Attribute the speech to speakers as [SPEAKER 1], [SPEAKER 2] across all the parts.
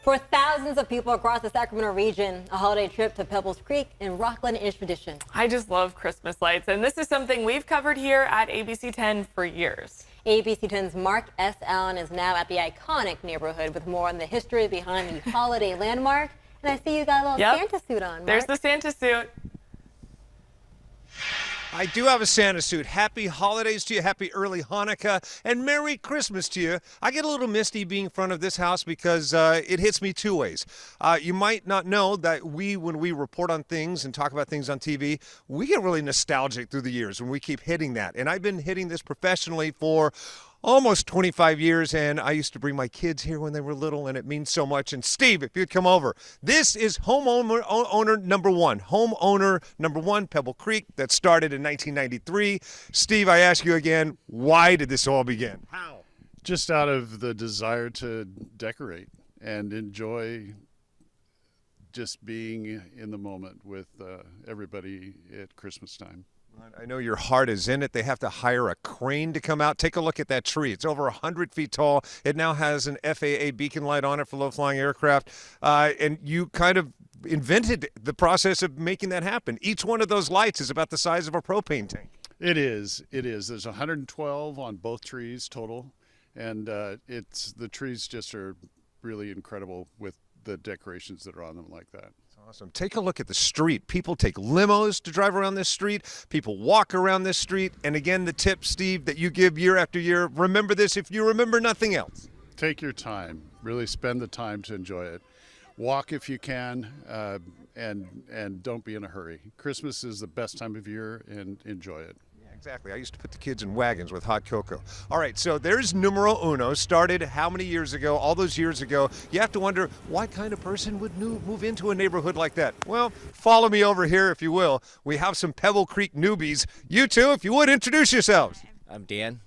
[SPEAKER 1] For thousands of people across the Sacramento region, a holiday trip to Pebbles Creek in Rocklin is tradition.
[SPEAKER 2] I just love Christmas lights, and this is something we've covered here at ABC 10 for years.
[SPEAKER 1] ABC 10's Mark S. Allen is now at the iconic neighborhood with more on the history behind the holiday landmark. And I see you got a little Santa suit on, Mark.
[SPEAKER 2] There's the Santa suit.
[SPEAKER 3] I do have a Santa suit. Happy holidays to you. Happy early Hanukkah and Merry Christmas to you. I get a little misty being in front of this house because it hits me two ways. You might not know that when we report on things and talk about things on TV, we get really nostalgic through the years when we keep hitting that. And I've been hitting this professionally for almost 25 years, and I used to bring my kids here when they were little, and it means so much. And Steve, if you'd come over. This is homeowner number one, Pebble Creek, that started in 1993. Steve, I ask you again, why did this all begin? How?
[SPEAKER 4] Just out of the desire to decorate and enjoy just being in the moment with everybody at Christmas time.
[SPEAKER 3] I know your heart is in it. They have to hire a crane to come out. Take a look at that tree. It's over 100 feet tall. It now has an FAA beacon light on it for low-flying aircraft. And you kind of invented the process of making that happen. Each one of those lights is about the size of a propane tank.
[SPEAKER 4] It is. There's 112 on both trees total. And the trees just are really incredible with the decorations that are on them like that.
[SPEAKER 3] Awesome. Take a look at the street. People take limos to drive around this street. People walk around this street. And again, the tip, Steve, that you give year after year, remember this if you remember nothing else.
[SPEAKER 4] Take your time. Really spend the time to enjoy it. Walk if you can, and don't be in a hurry. Christmas is the best time of year, and enjoy it.
[SPEAKER 3] Exactly. I used to put the kids in wagons with hot cocoa. All right, so there's numero uno. Started how many years ago? All those years ago. You have to wonder, what kind of person would move into a neighborhood like that? Well, follow me over here, if you will. We have some Pebble Creek newbies. You two, if you would, introduce yourselves.
[SPEAKER 5] I'm Dan.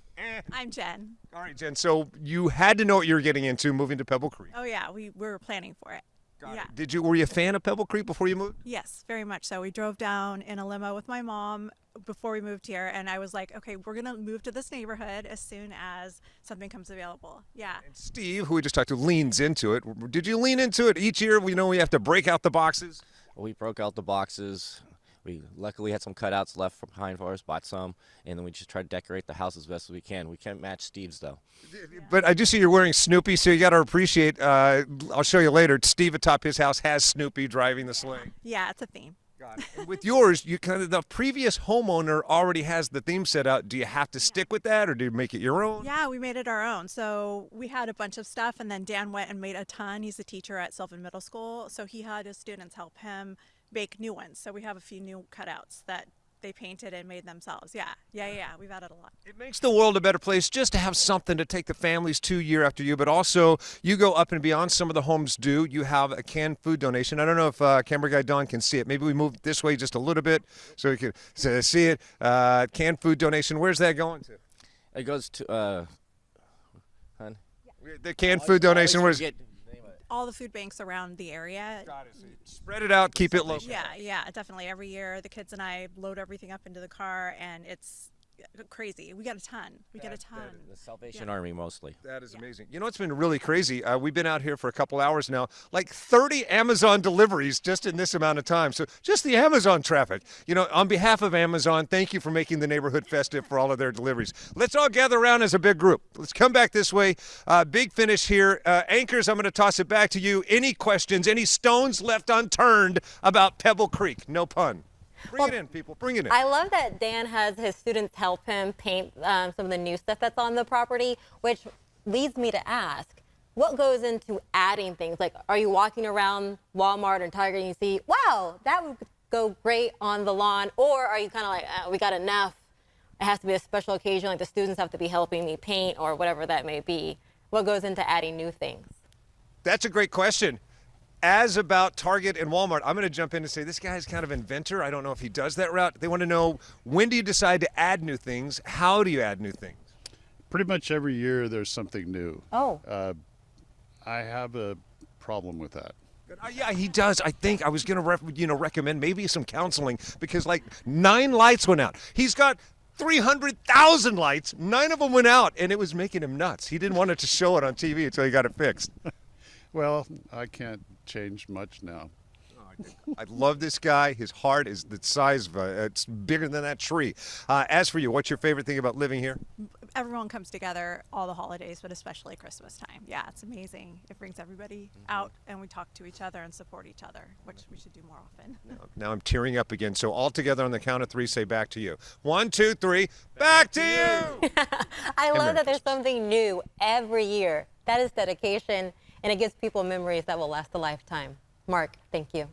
[SPEAKER 6] I'm Jen.
[SPEAKER 3] All right, Jen, so you had to know what you were getting into moving to Pebble Creek.
[SPEAKER 6] Oh, yeah, we were planning for it.
[SPEAKER 3] Got it. Were you a fan of Pebble Creek before you moved?
[SPEAKER 6] Yes, very much so. We drove down in a limo with my mom before we moved here, and I was like, okay, we're going to move to this neighborhood as soon as something comes available. Yeah.
[SPEAKER 3] And Steve, who we just talked to, leans into it. Did you lean into it each year? We have to break out the boxes.
[SPEAKER 5] We broke out the boxes. We luckily had some cutouts left from behind for us, bought some, and then we just tried to decorate the house as best as we can. We can't match Steve's, though.
[SPEAKER 3] But I do see you're wearing Snoopy, so you got to appreciate, I'll show you later, Steve atop his house has Snoopy driving the sleigh.
[SPEAKER 6] Yeah, it's a theme.
[SPEAKER 3] Got it. And with yours, the previous homeowner already has the theme set out. Do you have to stick with that, or do you make it your own?
[SPEAKER 6] Yeah, we made it our own. So we had a bunch of stuff, and then Dan went and made a ton. He's a teacher at Sylvan Middle School, so he had his students help him make new ones. So we have a few new cutouts that they painted and made themselves. Yeah. We've added a lot.
[SPEAKER 3] It makes the world a better place just to have something to take the families to year after year, but also you go up and beyond. Some of the homes do. You have a canned food donation. I don't know if camera guy Don can see it. Maybe we move this way just a little bit so we can see it. Canned food donation. Where's that going to?
[SPEAKER 5] It goes to,
[SPEAKER 3] The canned food donation. Where's
[SPEAKER 6] All the food banks around the area.
[SPEAKER 3] Got it. So spread it out, keep it local.
[SPEAKER 6] Yeah, definitely. Every year, the kids and I load everything up into the car, and it's crazy. We got a ton.
[SPEAKER 5] The Salvation Army mostly.
[SPEAKER 3] That is amazing. You know, it's been really crazy. We've been out here for a couple hours now, like 30 Amazon deliveries just in this amount of time. So just the Amazon traffic. You know, on behalf of Amazon, thank you for making the neighborhood festive for all of their deliveries. Let's all gather around as a big group. Let's come back this way. Big finish here. Anchors, I'm going to toss it back to you. Any questions, any stones left unturned about Pebble Creek? No pun. Bring it in, people. Bring it in.
[SPEAKER 1] I love that Dan has his students help him paint some of the new stuff that's on the property, which leads me to ask, what goes into adding things? Like, are you walking around Walmart or Target and you see, wow, that would go great on the lawn? Or are you kind of like, we got enough. It has to be a special occasion, like the students have to be helping me paint or whatever that may be. What goes into adding new things?
[SPEAKER 3] That's a great question. As about Target and Walmart, I'm going to jump in and say this guy's kind of inventor. I don't know if he does that route. They want to know, when do you decide to add new things? How do you add new things?
[SPEAKER 4] Pretty much every year there's something new.
[SPEAKER 1] Oh.
[SPEAKER 4] I have a problem with that.
[SPEAKER 3] Yeah, he does. I think I was going to recommend maybe some counseling because like 9 lights went out. He's got 300,000 lights. 9 of them went out, and it was making him nuts. He didn't want it to show it on TV until he got it fixed.
[SPEAKER 4] Well, I can't change much now.
[SPEAKER 3] I love this guy. His heart is the size of it's bigger than that tree. As for you, what's your favorite thing about living here?
[SPEAKER 6] Everyone comes together all the holidays, but especially Christmas time. Yeah, it's amazing. It brings everybody out, and we talk to each other and support each other, which we should do more often.
[SPEAKER 3] Now I'm tearing up again. So all together on the count of 3, say back to you. 1, 2, 3, back to you.
[SPEAKER 1] I love
[SPEAKER 3] Merry
[SPEAKER 1] that there's something new every year. That is dedication, and it gives people memories that will last a lifetime. Mark, thank you.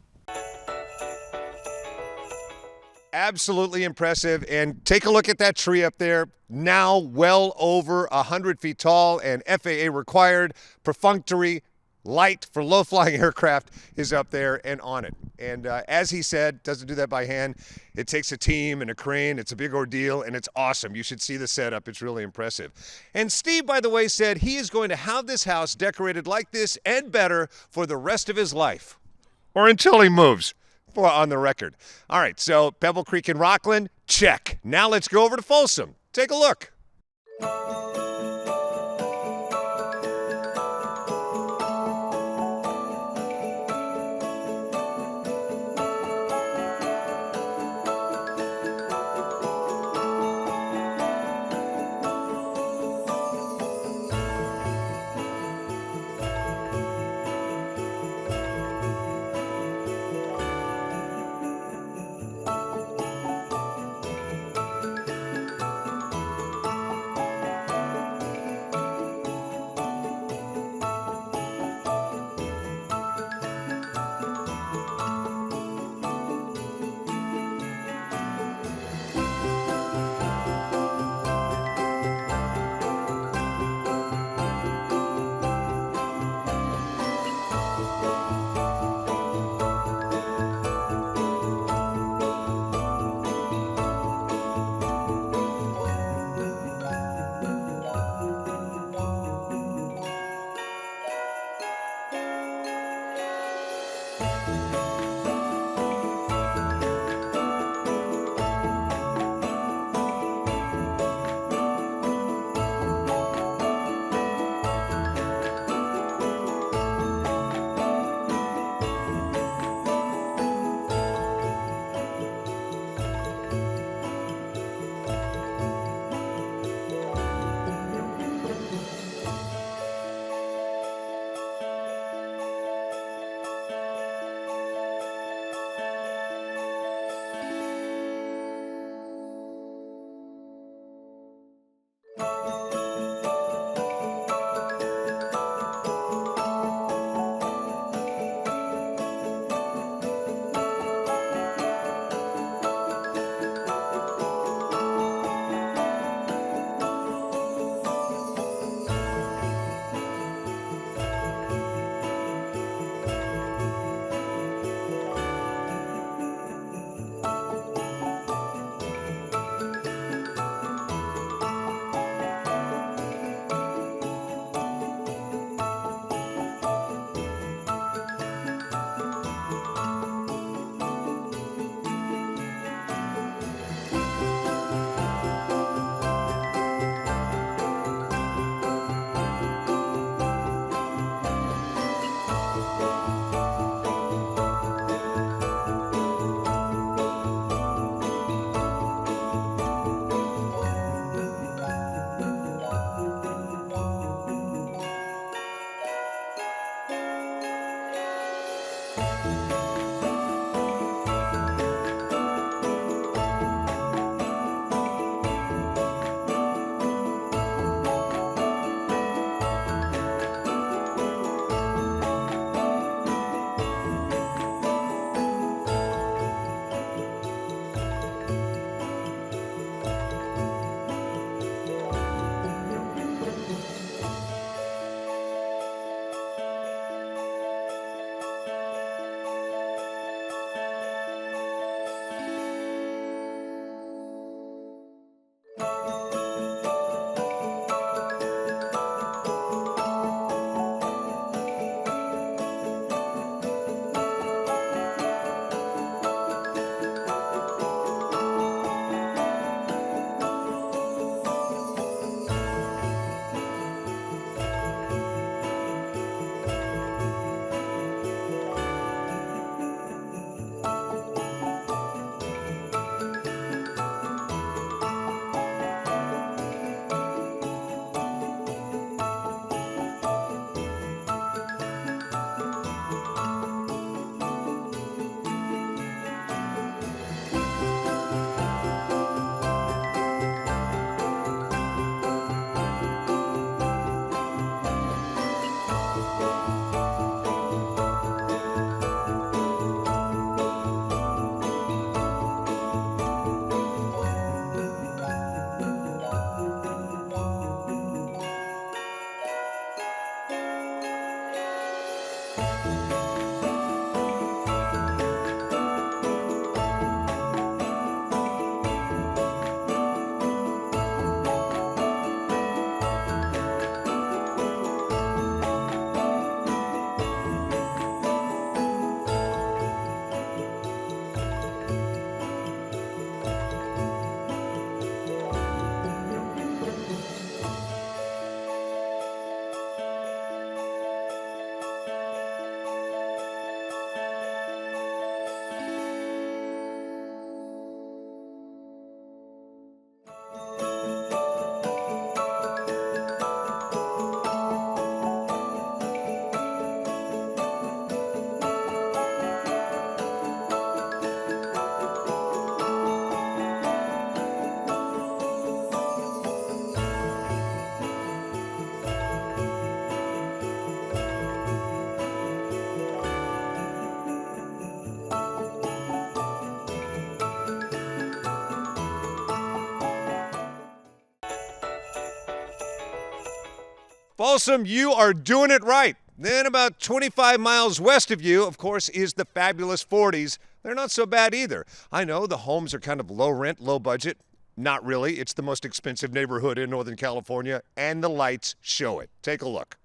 [SPEAKER 3] Absolutely impressive. And take a look at that tree up there. Now well over 100 feet tall and FAA required. Perfunctory light for low-flying aircraft is up there and on it. And as he said, doesn't do that by hand. It takes a team and a crane. It's a big ordeal, and it's awesome. You should see the setup. It's really impressive. And Steve, by the way, said he is going to have this house decorated like this and better for the rest of his life. Or until he moves. On the record. All right, so Pebble Creek and Rocklin, check. Now let's go over to Folsom. Take a look. Folsom, you are doing it right. Then about 25 miles west of you, of course, is the fabulous 40s. They're not so bad either. I know the homes are kind of low rent, low budget. Not really. It's the most expensive neighborhood in Northern California, and the lights show it. Take a look.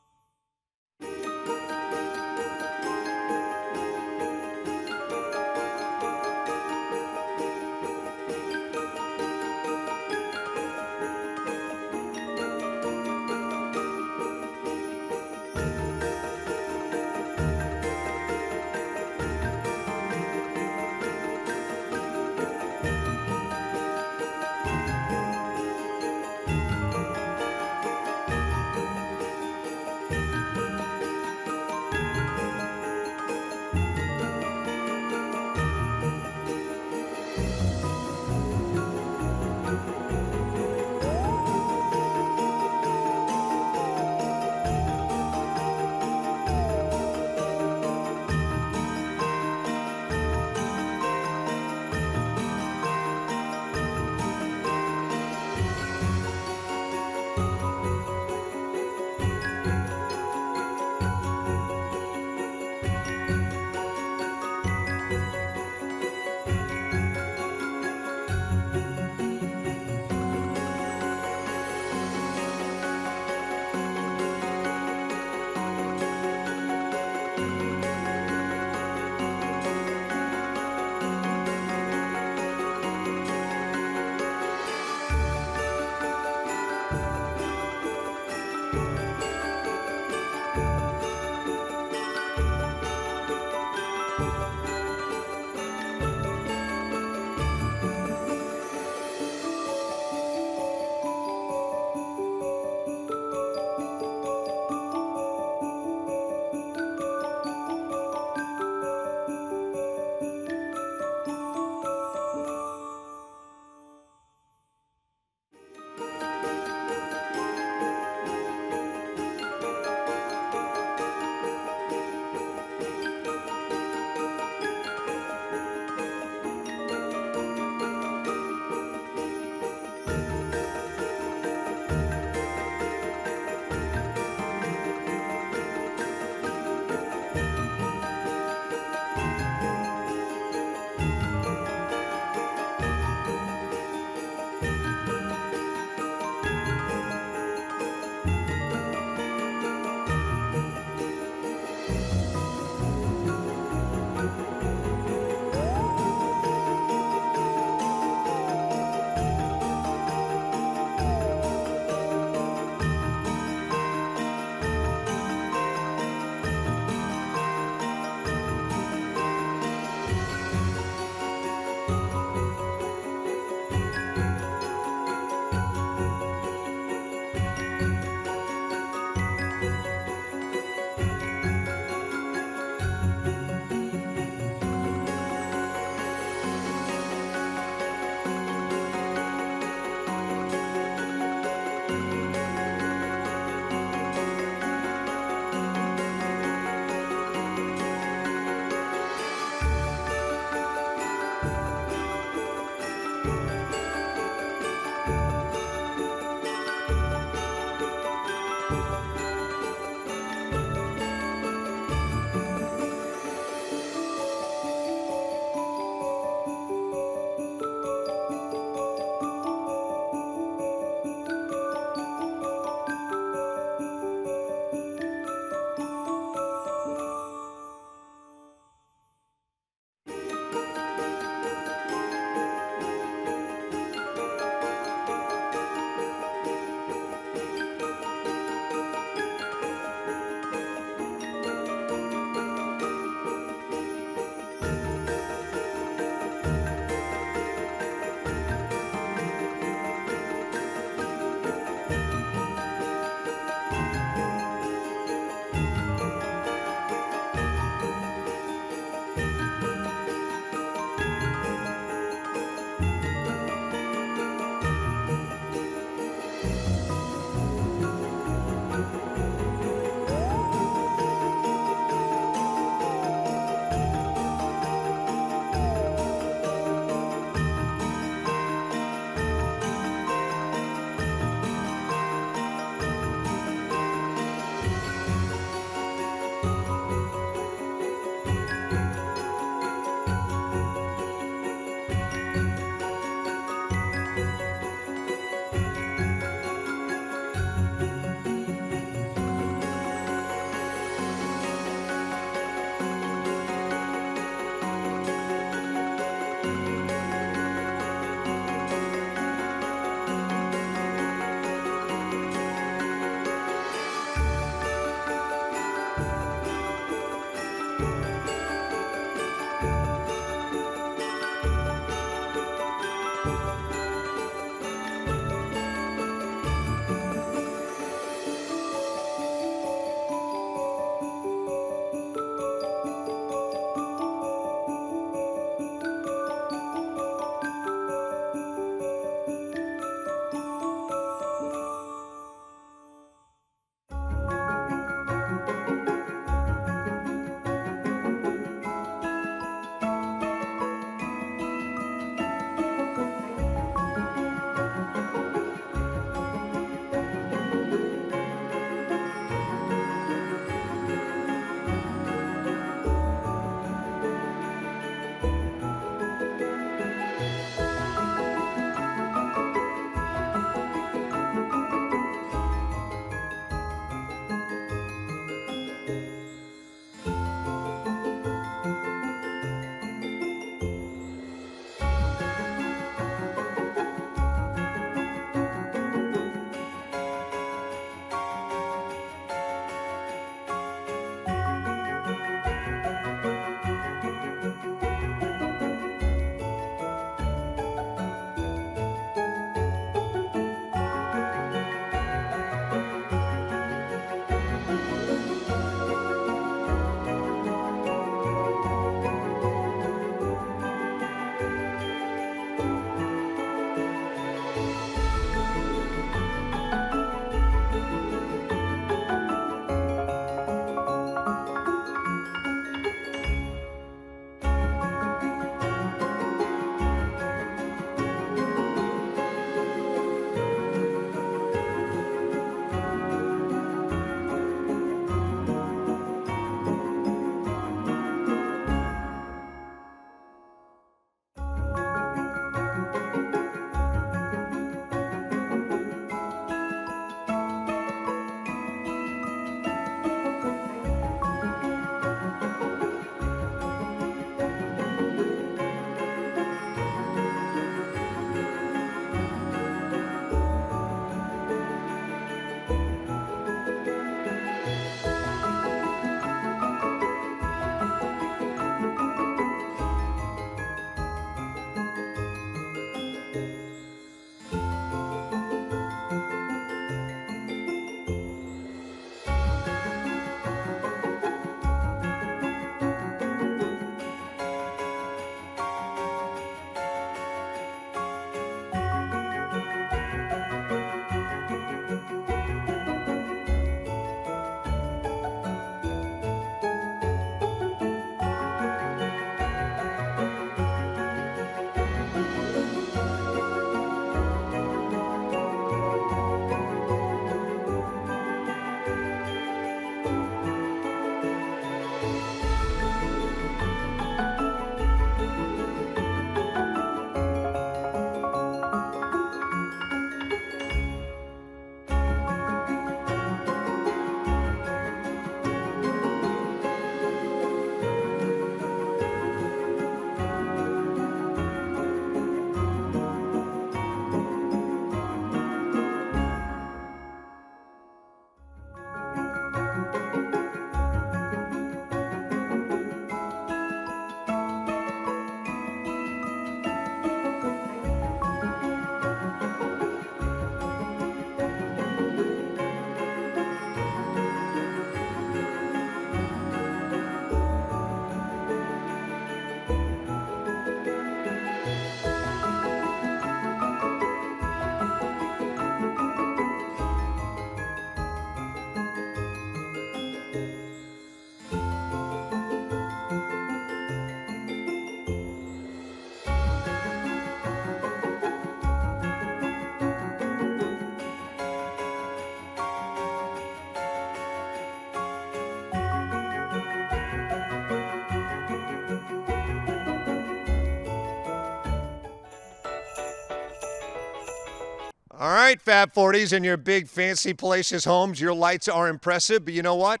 [SPEAKER 3] All right, Fab 40s and your big, fancy, palatial homes, your lights are impressive, but you know what?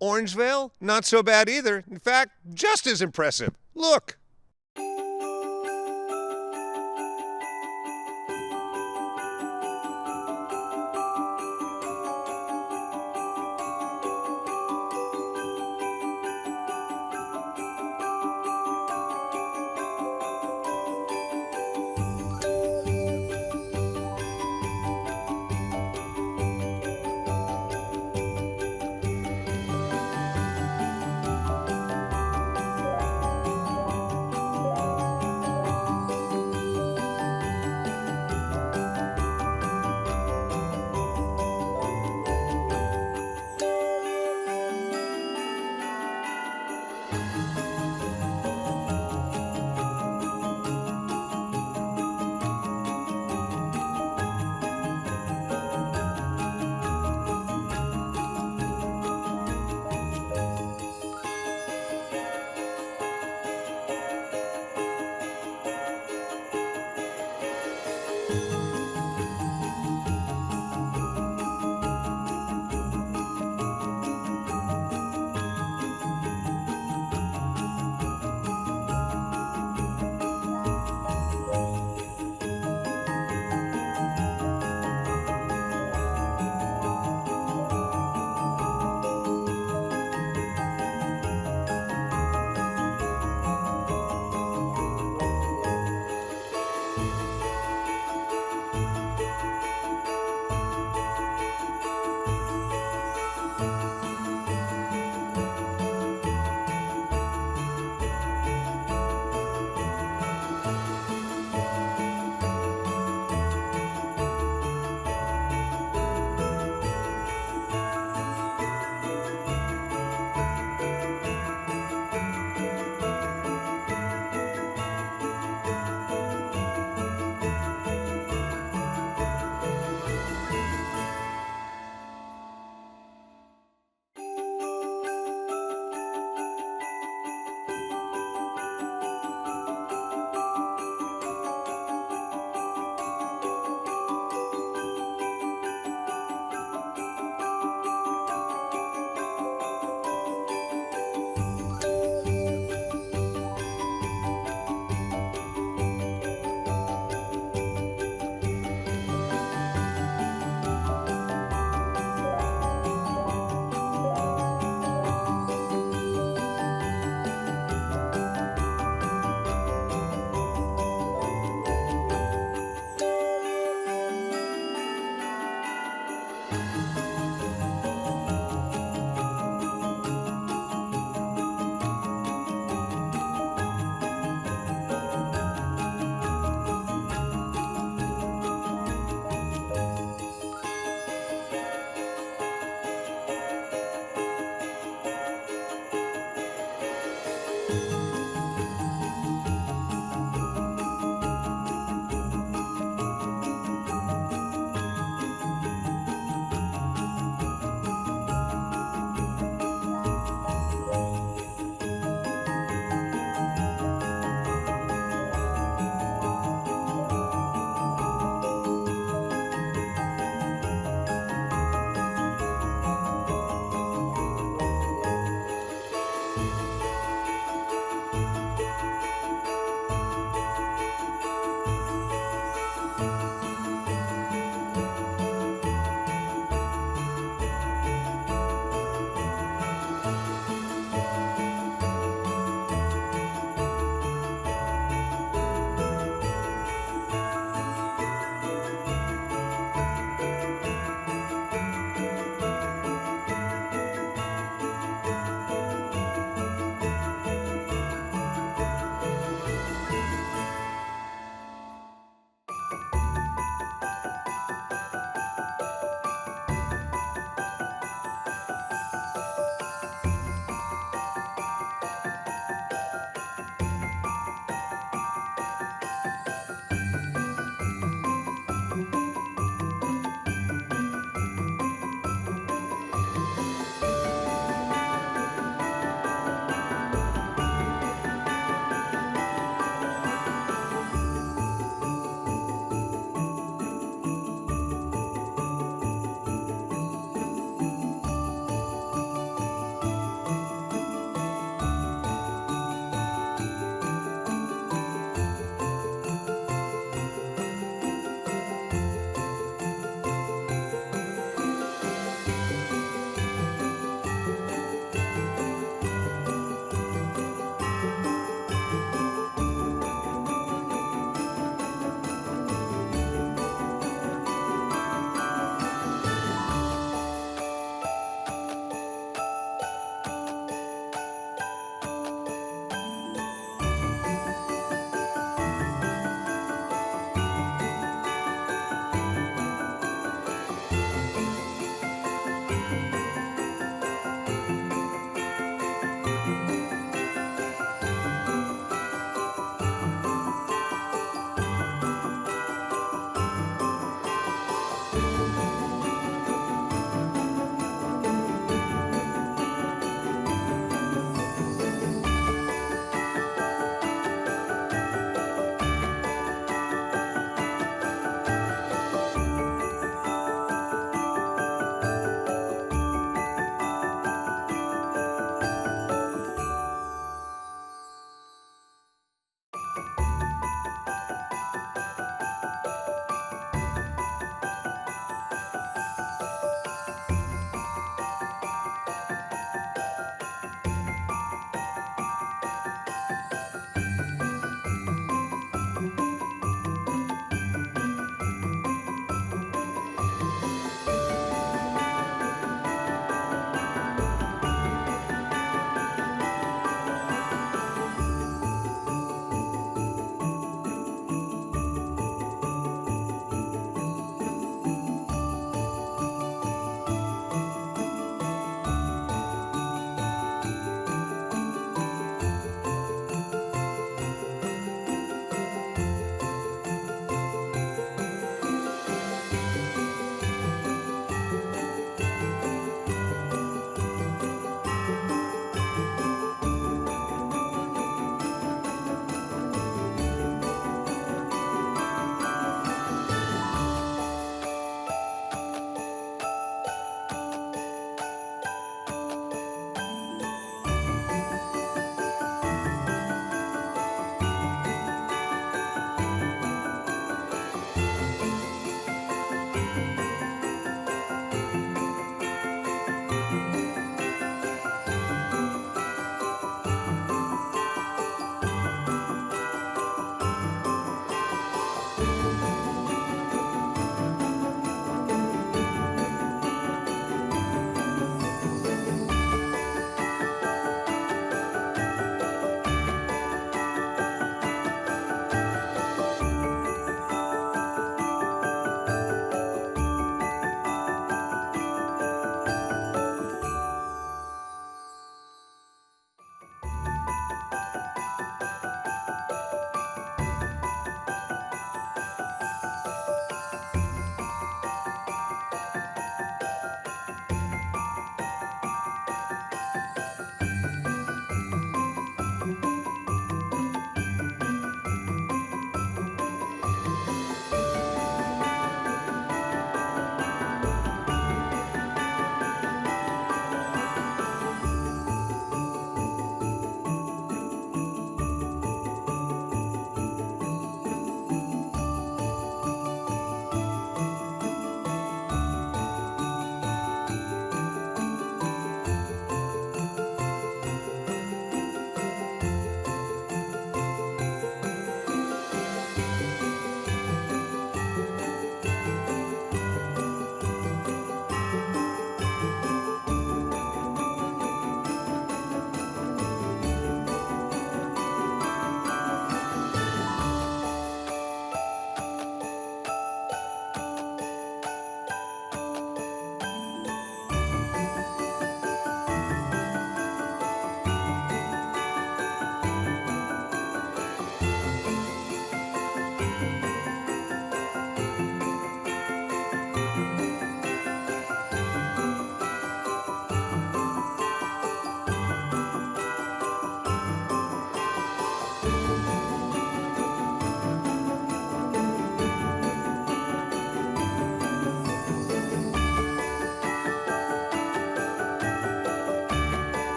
[SPEAKER 3] Orangevale, not so bad either. In fact, just as impressive. Look.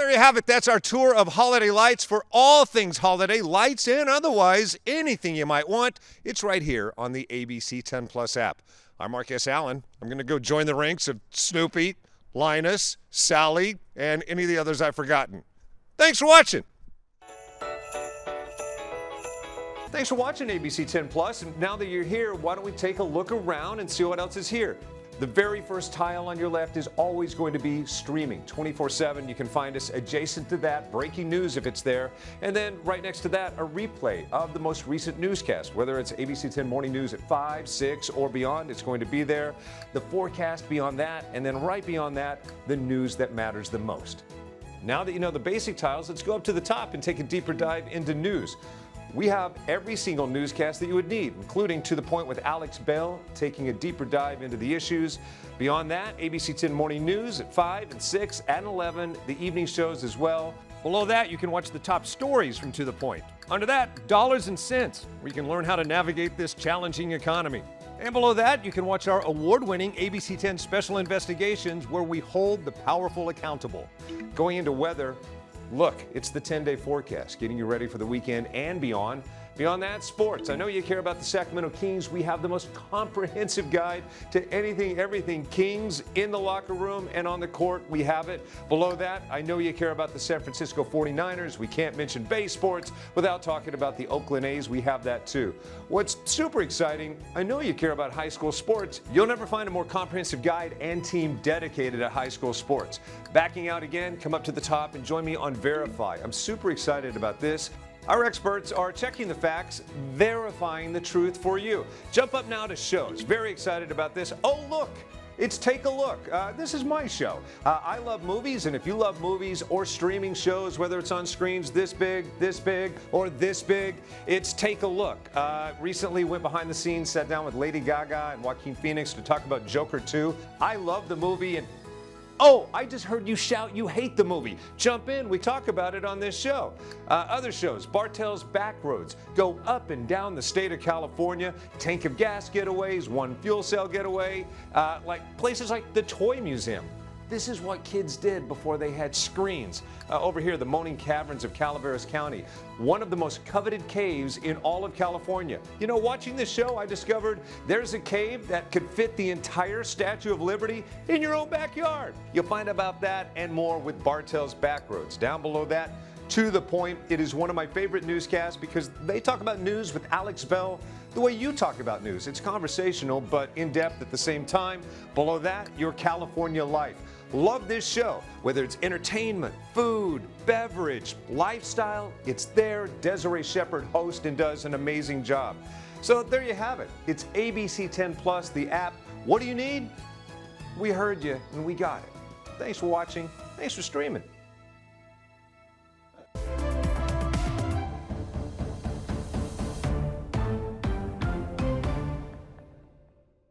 [SPEAKER 3] there you have it. That's our tour of holiday lights. For all things holiday, lights and otherwise, anything you might want, it's right here on the ABC 10 Plus app. I'm Mark S. Allen. I'm going to go join the ranks of Snoopy, Linus, Sally, and any of the others I've forgotten. Thanks for watching. Thanks for watching ABC 10 Plus. And now that you're here, why don't we take a look around and see what else is here? The very first tile on your left is always going to be streaming 24/7. You can find us adjacent to that, breaking news if it's there. And then right next to that, a replay of the most recent newscast. Whether it's ABC 10 Morning News at 5, 6, or beyond, it's going to be there. The forecast beyond that, and then right beyond that, the news that matters the most. Now that you know the basic tiles, let's go up to the top and take a deeper dive into news. We have every single newscast that you would need, including To the Point with Alex Bell, taking a deeper dive into the issues. Beyond that, ABC 10 Morning News at 5 and 6 and 11, the evening shows as well. Below that, you can watch the top stories from To the Point. Under that, Dollars and Cents, where you can learn how to navigate this challenging economy. And below that, you can watch our award-winning ABC 10 Special Investigations, where we hold the powerful accountable. Going into weather, look, it's the 10-day forecast, getting you ready for the weekend and beyond. Beyond that, sports. I know you care about the Sacramento Kings. We have the most comprehensive guide to anything, everything Kings in the locker room and on the court. We have it. Below that, I know you care about the San Francisco 49ers. We can't mention Bay Sports without talking about the Oakland A's. We have that too. What's super exciting, I know you care about high school sports. You'll never find a more comprehensive guide and team dedicated to high school sports. Backing out again, come up to the top and join me on Verify. I'm super excited about this. Our experts are checking the facts, verifying the truth for you. Jump up now to shows. Very excited about this. Oh, look, it's Take a Look. This is my show. I love movies, and if you love movies or streaming shows, whether it's on screens this big, or this big, it's Take a Look. Recently went behind the scenes, sat down with Lady Gaga and Joaquin Phoenix to talk about Joker 2. I love the movie, and oh, I just heard you shout you hate the movie. Jump in, we talk about it on this show. Other shows, Bartell's Backroads, go up and down the state of California, tank of gas getaways, one fuel cell getaway, like places like the Toy Museum. This is what kids did before they had screens. Over here, the Moaning Caverns of Calaveras County, one of the most coveted caves in all of California. You know, watching this show, I discovered there's a cave that could fit the entire Statue of Liberty in your own backyard. You'll find about that and more with Bartell's Backroads. Down below that, To the Point. It is one of my favorite newscasts because they talk about news with Alex Bell the way you talk about news. It's conversational, but in-depth at the same time. Below that, Your California Life. Love this show. Whether it's entertainment, food, beverage, lifestyle, it's there. Desiree Shepherd hosts and does an amazing job. So there you have it. It's ABC 10 Plus, the app. What do you need? We heard you and we got it. Thanks for watching. Thanks for streaming.